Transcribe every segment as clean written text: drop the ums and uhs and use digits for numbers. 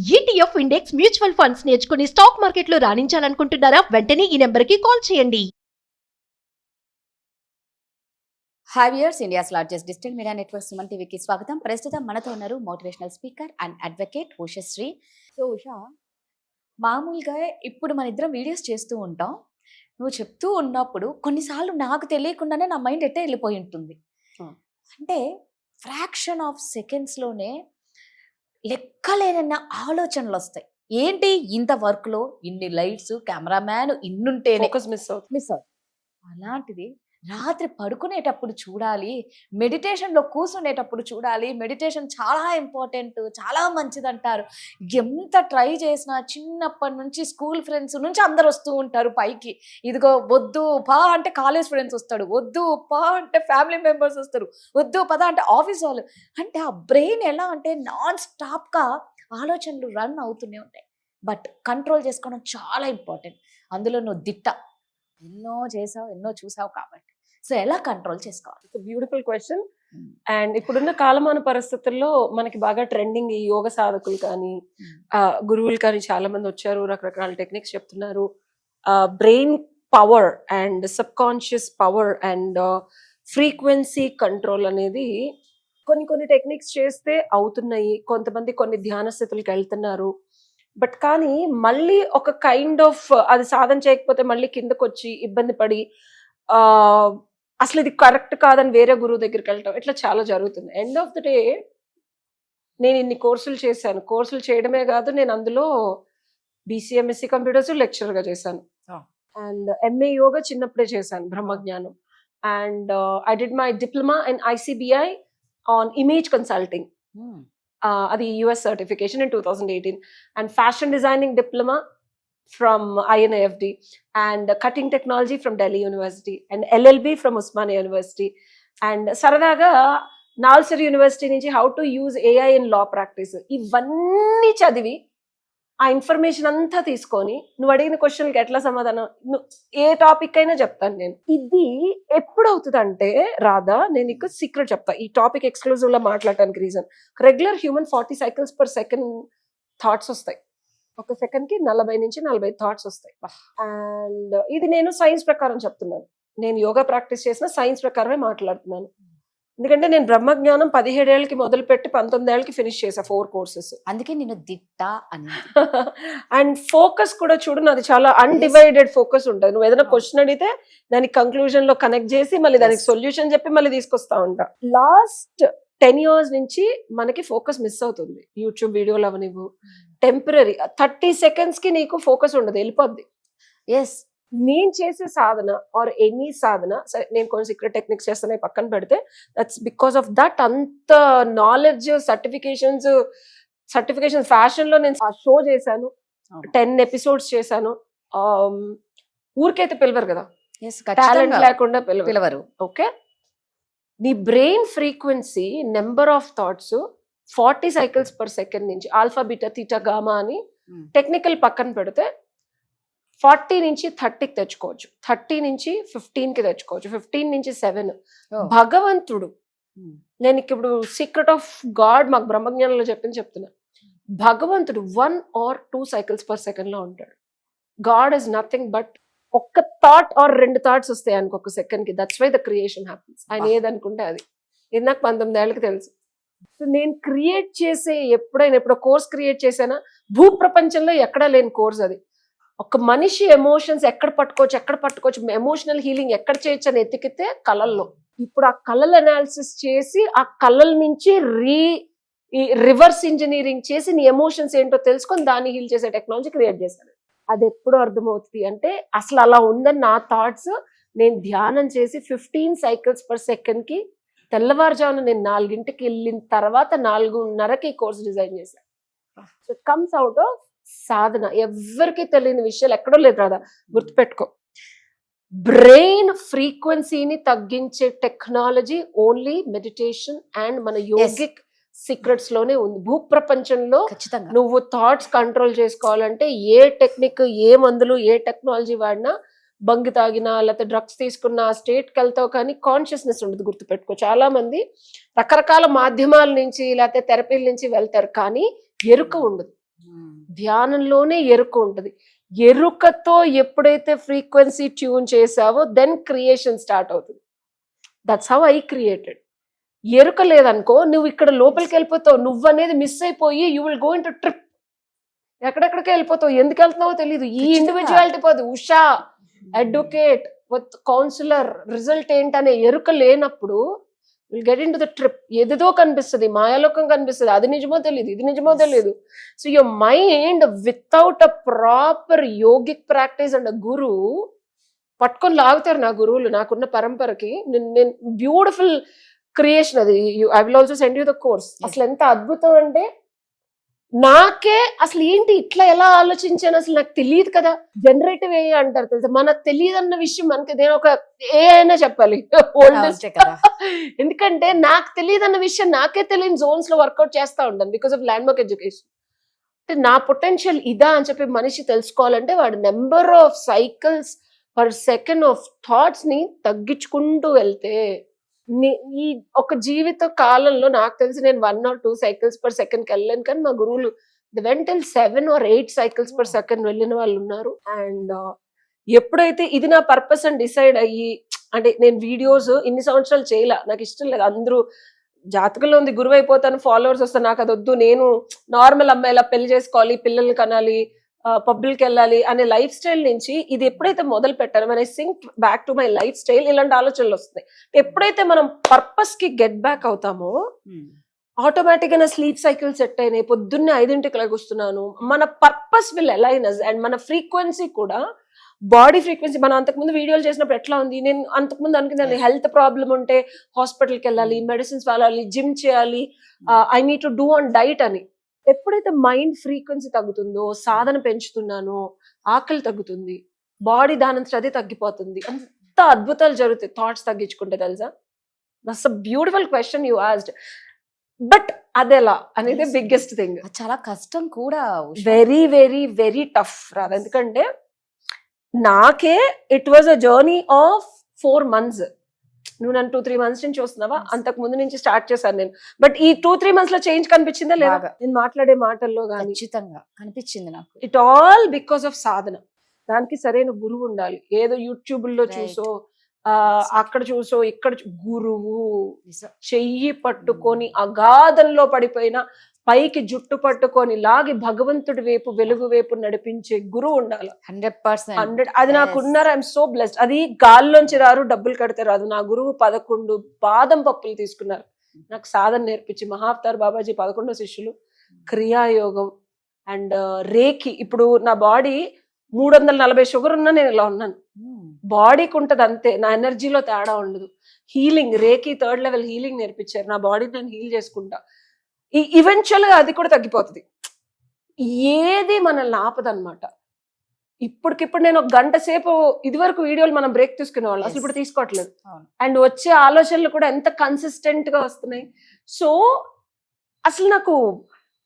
ETF index mutual funds నేర్చుకుని stock మార్కెట్లో రాణించాలనుకుంటున్నారా? వెంటనే ఈ నెంబర్కి కాల్ చేయండి. Hi viewers, India's largest digital media network Suman టీవీకి స్వాగతం. ప్రస్తుతం మనతో ఉన్నారు motivational speaker and advocate Ushasri. So Usha, మామూలుగా ఇప్పుడు మన ఇద్దరం వీడియోస్ చేస్తూ ఉంటాం. నువ్వు చెప్తూ ఉన్నప్పుడు కొన్నిసార్లు నాకు తెలియకుండానే నా మైండ్ ఎట్టే వెళ్ళిపోయి ఉంటుంది. అంటే ఫ్రాక్షన్ ఆఫ్ సెకండ్స్లోనే లెక్కలేనన్న ఆలోచనలు వస్తాయి. ఏంటి ఇంత వర్క్లో ఇన్ని లైట్స్, కెమెరామ్యాన్ ఇన్నుంటేనే మిస్ అవుతుంది. మిస్ అవుతుంది. అలాంటిది రాత్రి పడుకునేటప్పుడు చూడాలి, మెడిటేషన్లో కూర్చునేటప్పుడు చూడాలి. మెడిటేషన్ చాలా ఇంపార్టెంట్, చాలా మంచిది అంటారు. ఎంత ట్రై చేసినా చిన్నప్పటి నుంచి స్కూల్ ఫ్రెండ్స్ నుంచి అందరు వస్తూ ఉంటారు పైకి. ఇదిగో వద్దు పా అంటే కాలేజ్ ఫ్రెండ్స్ వస్తాడు, వద్దు పా అంటే ఫ్యామిలీ మెంబర్స్ వస్తారు, వద్దు పద అంటే ఆఫీస్ వాళ్ళు. అంటే ఆ బ్రెయిన్ ఎలా అంటే నాన్ స్టాప్గా ఆలోచనలు రన్ అవుతూనే ఉంటాయి. బట్ కంట్రోల్ చేసుకోవడం చాలా ఇంపార్టెంట్. అందులో నువ్వు దిట్ట, ఎన్నో చేసావు, ఎన్నో చూసావు కాబట్టి. సో ఎలా కంట్రోల్ చేసుకోవాలి? Beautiful question. అండ్ ఇప్పుడున్న కాలమాన పరిస్థితుల్లో మనకి బాగా ట్రెండింగ్ ఈ యోగ సాధకులు కానీ గురువులు కానీ చాలా మంది వచ్చారు, రకరకాల టెక్నిక్స్ చెప్తున్నారు. Brain power and sub conscious power and frequency control అనేది కొన్ని టెక్నిక్స్ చేస్తే అవుతున్నాయి. కొంతమంది కొన్ని ధ్యాన స్థితులకు వెళ్తున్నారు. బట్ కానీ మళ్ళీ ఒక కైండ్ ఆఫ్ అది సాధన చేయకపోతే మళ్ళీ కిందకు వచ్చి ఇబ్బంది పడి అసలు ఇది కరెక్ట్ కాదని వేరే గురువు దగ్గరికి వెళ్ళటం, ఇట్లా చాలా జరుగుతుంది. ఎండ్ ఆఫ్ ద డే నేను ఇన్ని కోర్సులు చేశాను. కోర్సులు చేయడమే కాదు, నేను అందులో BCMSc కంప్యూటర్స్ లెక్చరర్గా చేశాను. అండ్ MA యోగా చిన్నప్పుడే చేశాను, బ్రహ్మజ్ఞానం. And I did my diploma and ICBI on image consulting. అది US certification in 2018. And fashion designing diploma from INAFD. And cutting technology from Delhi University. And LLB from Osmania University. And సరదాగా నాల్సర్ university నుంచి how to use AI in law practice. ఇవన్నీ చదివి ఆ information అంతా తీసుకొని నువ్వు అడిగిన క్వశ్చన్కి ఎట్లా సమాధానం, ఏ టాపిక్ అయినా చెప్తాను నేను. ఇది ఎప్పుడు అవుతుంది అంటే రాధా, నేను నీకు సీక్రెట్ చెప్తా ఈ టాపిక్ ఎక్స్క్లూజివ్ గా మాట్లాడటానికి. Reason, regular human 40 cycles per second thoughts వస్తాయి. ఒక సెకండ్ కి 40 నుంచి 45 థాట్స్ వస్తాయి. అండ్ ఇది నేను సైన్స్ ప్రకారం చెప్తున్నాను. నేను యోగా ప్రాక్టీస్ చేసిన సైన్స్ ప్రకారమే మాట్లాడుతున్నాను. ఎందుకంటే నేను బ్రహ్మజ్ఞానం 17 ఏళ్ళకి మొదలు పెట్టి 19 ఏళ్ళకి ఫినిష్ చేసా 4 courses. అందుకే నేను దిట్ట అని. అండ్ ఫోకస్ కూడా చూడు, నాది చాలా అన్డివైడెడ్ ఫోకస్ ఉంటుంది. నువ్వు ఏదైనా క్వశ్చన్ అడిగితే దానికి కంక్లూజన్ లో కనెక్ట్ చేసి మళ్ళీ దానికి సొల్యూషన్ చెప్పి మళ్ళీ తీసుకొస్తా ఉంటా. లాస్ట్ 10 years నుంచి మనకి ఫోకస్ మిస్ అవుతుంది. యూట్యూబ్ వీడియోలు అవనివ్వు, టెంపరీ 30 seconds కి నీకు ఫోకస్ ఉండదు, వెళ్ళిపోద్ది. ఎస్, నేను చేసే సాధన ఆర్ ఎనీ సాధన, సరే నేను కొన్ని సీక్రెట్ టెక్నిక్స్ చేస్తాను పక్కన పెడితే, దట్స్ బికాస్ ఆఫ్ దట్. అంత నాలెడ్జ్, సర్టిఫికేషన్స్ ఫ్యాషన్ లో నేను షో చేశాను, 10 episodes చేశాను. ఊరికైతే పిలవరు కదా, టాలెంట్ లేకుండా పిలవరు. ఓకే, నీ brain frequency number of thoughts 40 cycles per second నుంచి ఆల్ఫా, బీటా, తీటా, గామా అని టెక్నికల్ పక్కన పెడితే 40 నుంచి 30కి తెచ్చుకోవచ్చు, 30 నుంచి 15కి తెచ్చుకోవచ్చు, 15 నుంచి 7. భగవంతుడు, నేను ఇప్పుడు సీక్రెట్ ఆఫ్ గాడ్ మాకు బ్రహ్మజ్ఞానంలో చెప్తున్నా. భగవంతుడు 1 or 2 cycles per second లో ఉంటాడు. గాడ్ ఇస్ నథింగ్ బట్ ఒక్క థాట్ ఆర్ 2 thoughts వస్తాయి ఆయనకు ఒక సెకండ్ కి. That's why the creation happens. ఆయన ఏదనుకుంటే అది. ఇది నాకు 19 ఏళ్ళకి తెలుసు. సో నేను క్రియేట్ చేసే ఎప్పుడో కోర్స్ క్రియేట్ చేశానా, భూ ప్రపంచంలో ఎక్కడా లేని కోర్స్ అది. ఒక మనిషి ఎమోషన్స్ ఎక్కడ పట్టుకోవచ్చు, ఎమోషనల్ హీలింగ్ ఎక్కడ చేయొచ్చు అని ఎతికితే కళల్లో. ఇప్పుడు ఆ కళల అనాలిసిస్ చేసి ఆ కళల నుంచి రివర్స్ ఇంజనీరింగ్ చేసి నీ ఎమోషన్స్ ఏంటో తెలుసుకొని దాన్ని హీల్ చేసే టెక్నాలజీ క్రియేట్ చేశాను. అది ఎప్పుడు అర్థమవుతుంది అంటే, అసలు అలా ఉందని నా థాట్స్ నేను ధ్యానం చేసి 15 cycles per second కి తెల్లవారుజామున నేను 4ంటికి వెళ్ళిన తర్వాత 4:30కి కోర్స్ డిజైన్ చేశాను. So it comes out of sadhana. ఎవరికి తెలియని విషయాలు ఎక్కడో లేదు రాదా, గుర్తుపెట్టుకో. బ్రెయిన్ ఫ్రీక్వెన్సీని తగ్గించే టెక్నాలజీ ఓన్లీ మెడిటేషన్ అండ్ మన యోగిక్ సీక్రెట్స్ లోనే ఉంది. భూప్రపంచంలో నువ్వు థాట్స్ కంట్రోల్ చేసుకోవాలంటే ఏ టెక్నిక్, ఏ మందులు, ఏ టెక్నాలజీ వాడినా, బంగి తాగినా లేకపోతే డ్రగ్స్ తీసుకున్నా స్టేట్కి వెళ్తావు, కానీ కాన్షియస్నెస్ ఉండదు. గుర్తుపెట్టుకో, చాలా మంది రకరకాల మాధ్యమాల నుంచి లేకపోతే థెరపీల నుంచి వెళ్తారు కానీ ఎరుక ఉండదు. ధ్యానంలోనే ఎరుక ఉంటది. ఎరుకతో ఎప్పుడైతే ఫ్రీక్వెన్సీ ట్యూన్ చేసావో దెన్ క్రియేషన్ స్టార్ట్ అవుతుంది. That's how I created. ఎరుక లేదనుకో నువ్వు ఇక్కడ లోపలికి వెళ్ళిపోతావు, నువ్వు అనేది మిస్ అయిపోయి you will go in to trip. ఎక్కడెక్కడికి వెళ్ళిపోతావు, ఎందుకు వెళ్తున్నావో తెలియదు. ఈ ఇండివిజువాలిటీ పోదు. Usha advocate with counsellor result ఏంటనే ఎరుక లేనప్పుడు will get in to the trip. ఏదేదో కనిపిస్తుంది, మాయాలోకం కనిపిస్తుంది, అది నిజమో తెలియదు, ఇది నిజమో తెలియదు. So your mind without a proper yogic practice and guru పట్టుకొని లాగుతారు. నా గురువులు, నాకున్న పరంపరకి నేను బ్యూటిఫుల్ క్రియేషన్ అది. I will also send you the course. అసలు ఎంత అద్భుతం అంటే నాకే అసలు ఏంటి ఇట్లా ఎలా ఆలోచించాను అసలు నాకు తెలియదు కదా. జనరేటివ్ ఏ అంటారు తెలుసా, మనకు తెలియదు అన్న విషయం మనకి నేను ఒక ఏ అయినా చెప్పాలి ఓల్డెస్ట్. ఎందుకంటే నాకు తెలియదు అన్న విషయం నాకే తెలియని జోన్స్ లో వర్కౌట్ చేస్తా ఉంటాను because of land mark education. అంటే నా పొటెన్షియల్ ఇదా అని చెప్పి మనిషి తెలుసుకోవాలంటే వాడు number of cycles per second of thoughts ని తగ్గించుకుంటూ వెళ్తే ఈ ఒక జీవిత కాలంలో నాకు తెలిసి నేను 1 or 2 cycles per second వెళ్ళాను. కానీ మా గురువులు వెంట 7 or 8 cycles per second వెళ్ళిన వాళ్ళు ఉన్నారు. అండ్ ఎప్పుడైతే ఇది నా పర్పస్ అని డిసైడ్ అయ్యి, అంటే నేను వీడియోస్ ఇన్ని సంవత్సరాలు చేయలే, నాకు ఇష్టం లేదు. అందరూ జాతకంలో ఉంది గురువు అయిపోతాను, ఫాలోవర్స్ వస్తాను, నాకు అది వద్దు, నేను నార్మల్ అమ్మాయిలా పెళ్లి చేసుకోవాలి, పిల్లల్ని కనాలి, పబ్లిక్ వెళ్ళాలి అనే లైఫ్ స్టైల్ నుంచి ఇది ఎప్పుడైతే మొదలు పెట్టాను, మన sync back to my life style, ఇలాంటి ఆలోచనలు వస్తాయి. ఎప్పుడైతే మనం పర్పస్ కి గెట్ బ్యాక్ అవుతామో ఆటోమేటిక్ గా నా స్లీప్ సైకిల్ సెట్ అయినాయి. పొద్దున్నే 5ంటికి లెగుస్తున్నాను. మన purpose will align us. And మన ఫ్రీక్వెన్సీ కూడా బాడీ ఫ్రీక్వెన్సీ. మనం అంతకుముందు వీడియోలు చేసినప్పుడు ఎట్లా ఉంది, నేను అంతకుముందు అనుకున్నాను హెల్త్ ప్రాబ్లం ఉంటే హాస్పిటల్కి వెళ్ళాలి, మెడిసిన్స్ వాడాలి, జిమ్ చేయాలి, I need to do on diet అని. ఎప్పుడైతే మైండ్ ఫ్రీక్వెన్సీ తగ్గుతుందో, సాధన పెంచుతున్నానో ఆకలి తగ్గుతుంది, బాడీ దానంతట అదే తగ్గిపోతుంది. అంత అద్భుతాలు జరుగుతాయి థాట్స్ తగ్గించుకుంటే తెలుసా. That's a beautiful question you asked. But అదెలా అనేది బిగ్గెస్ట్ థింగ్. చాలా కష్టం కూడా, వెరీ వెరీ వెరీ టఫ్ రాదు. ఎందుకంటే నాకే it was a journey of 4 months. నువ్వు నన్ను 2-3 months నుంచి చూస్తున్నావా, అంతకు ముందు నుంచి స్టార్ట్ చేశాను నేను. బట్ ఈ 2-3 months లో చేంజ్ కనిపించిందా లేదా, నేను మాట్లాడే మాటల్లో కానీ ఖచ్చితంగా కనిపించింది నాకు. ఇట్ ఆల్ బికాస్ ఆఫ్ సాధన. దానికి సరైన గురువు ఉండాలి. ఏదో యూట్యూబ్ లో చూసో అక్కడ చూసో ఇక్కడ గురువు చెయ్యి పట్టుకొని అగాధంలో పడిపోయిన పైకి జుట్టు పట్టుకొని లాగి భగవంతుడి వైపు, వెలుగు వైపు నడిపించే గురువు ఉండాలి. 100%. అది నాకున్నారు. I'm so blessed. అది గాల్లోంచి రారు, డబ్బులు కడితే రాదు. నా గురువు 11 బాదం పప్పులు తీసుకున్నారు, నాకు సాధన నేర్పించి. మహావతార్ బాబాజీ 11 శిష్యులు, క్రియాయోగం అండ్ రేకి. ఇప్పుడు నా బాడీ 340 షుగర్ ఉన్నా నేను ఇలా ఉన్నాను. బాడీకి ఉంటది అంతే, నా ఎనర్జీలో తేడా ఉండదు. హీలింగ్, రేకి 3rd level హీలింగ్ నేర్పించారు. నా బాడీని నేను హీల్ చేసుకుంటా. ఈవెన్చువల్ గా అది కూడా తగ్గిపోతుంది. ఏది మనల్ని ఆపదన్నమాట. ఇప్పటికిప్పుడు నేను 1 గంట సేపు, ఇది వరకు వీడియోలు మనం బ్రేక్ తీసుకునే వాళ్ళు, అసలు ఇప్పుడు తీసుకోవట్లేదు. అండ్ వచ్చే ఆలోచనలు కూడా ఎంత కన్సిస్టెంట్ గా వస్తున్నాయి. సో అసలు నాకు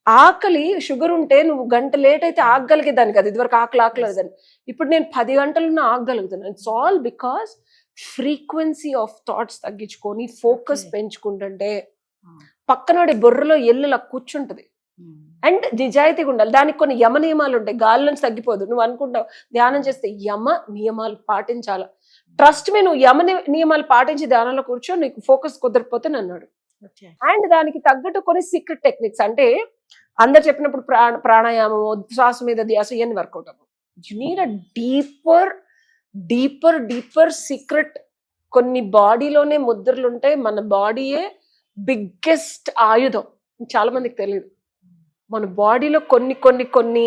ఆకలి, షుగర్ ఉంటే నువ్వు 1 గంట లేట్ అయితే ఆగగలిగేదాన్ని కదా, ఇదివరకు ఆకలేదని. ఇప్పుడు నేను 10 గంటలున్నా ఆగగలుగుతున్నాను. It's all because frequency of thoughts తగ్గించుకొని ఫోకస్ పెంచుకుంటుంటే పక్కనోడి బుర్రలో ఎల్లులా కూర్చుంటది. అండ్ నిజాయితీగా ఉండాలి. దానికి కొన్ని యమ నియమాలు ఉంటాయి. గాలి నుంచి తగ్గిపోదు. నువ్వు అనుకుంటావు ధ్యానం చేస్తే యమ నియమాలు పాటించాల. ట్రస్ట్ మీ, నువ్వు యమ నియమాలు పాటించి ధ్యానంలో కూర్చో, నీకు ఫోకస్ కుదరకపోతే అన్నాడు. అండ్ దానికి తగ్గట్టు కొన్ని సీక్రెట్ టెక్నిక్స్, అంటే అందరు చెప్పినప్పుడు ప్రాణాయామం, శ్వాస మీద ధ్యాస, ఇవన్నీ వర్కౌట్ అవ్వవు. You need a deeper deeper deeper secret. కొన్ని బాడీలోనే ముద్రలు ఉంటాయి. మన బాడీయే బిగ్గెస్ట్ ఆయుధం. చాలా మందికి తెలియదు. మన బాడీలో కొన్ని కొన్ని కొన్ని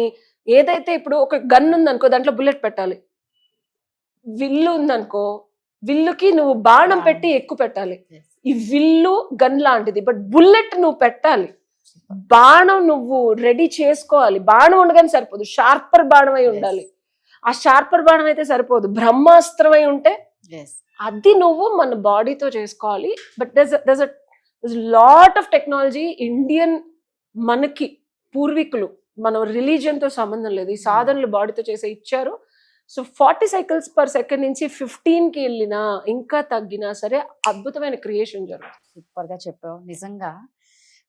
ఏదైతే, ఇప్పుడు ఒక గన్ ఉందనుకో, దాంట్లో బుల్లెట్ పెట్టాలి. విల్లు ఉందనుకో, విల్లుకి నువ్వు బాణం పెట్టి ఎక్కువ పెట్టాలి. ఈ విల్లు గన్ లాంటిది, బట్ బుల్లెట్ నువ్వు పెట్టాలి. బాణం నువ్వు రెడీ చేసుకోవాలి. బాణం ఉండగానే సరిపోదు, షార్పర్ బాణం అయి ఉండాలి. ఆ షార్పర్ బాణం అయితే సరిపోదు, బ్రహ్మాస్త్రం అయి ఉంటే అది నువ్వు మన బాడీతో చేసుకోవాలి. But there's a lot of technology. Indian మనకి పూర్వీకులు, మన రిలీజియన్ తో సంబంధం లేదు, ఈ సాధనలు బాడీతో చేసే ఇచ్చారు. సో 40 cycles per second నుంచి 15కి వెళ్ళినా, ఇంకా తగ్గినా సరే అద్భుతమైన క్రియేషన్ జరుగుతుంది. సూపర్ గా చెప్పావు. నిజంగా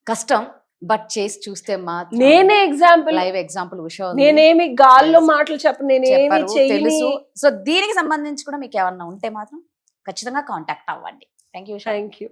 కష్టం, బట్ చేసి చూస్తే మాత్రం నేనే ఎగ్జాంపుల్, లైవ్ ఎగ్జాంపుల్ ఉషా ఉంది. నేనేమి గాల్లో మాటలు చెప్పను, నేనేమి చెప్పరు, చేయని. తెలుసు. సో దీనికి సంబంధించి కూడా మీకు ఏమన్నా ఉంటే మాత్రం ఖచ్చితంగా కాంటాక్ట్ అవ్వండి. Thank you. Thank you.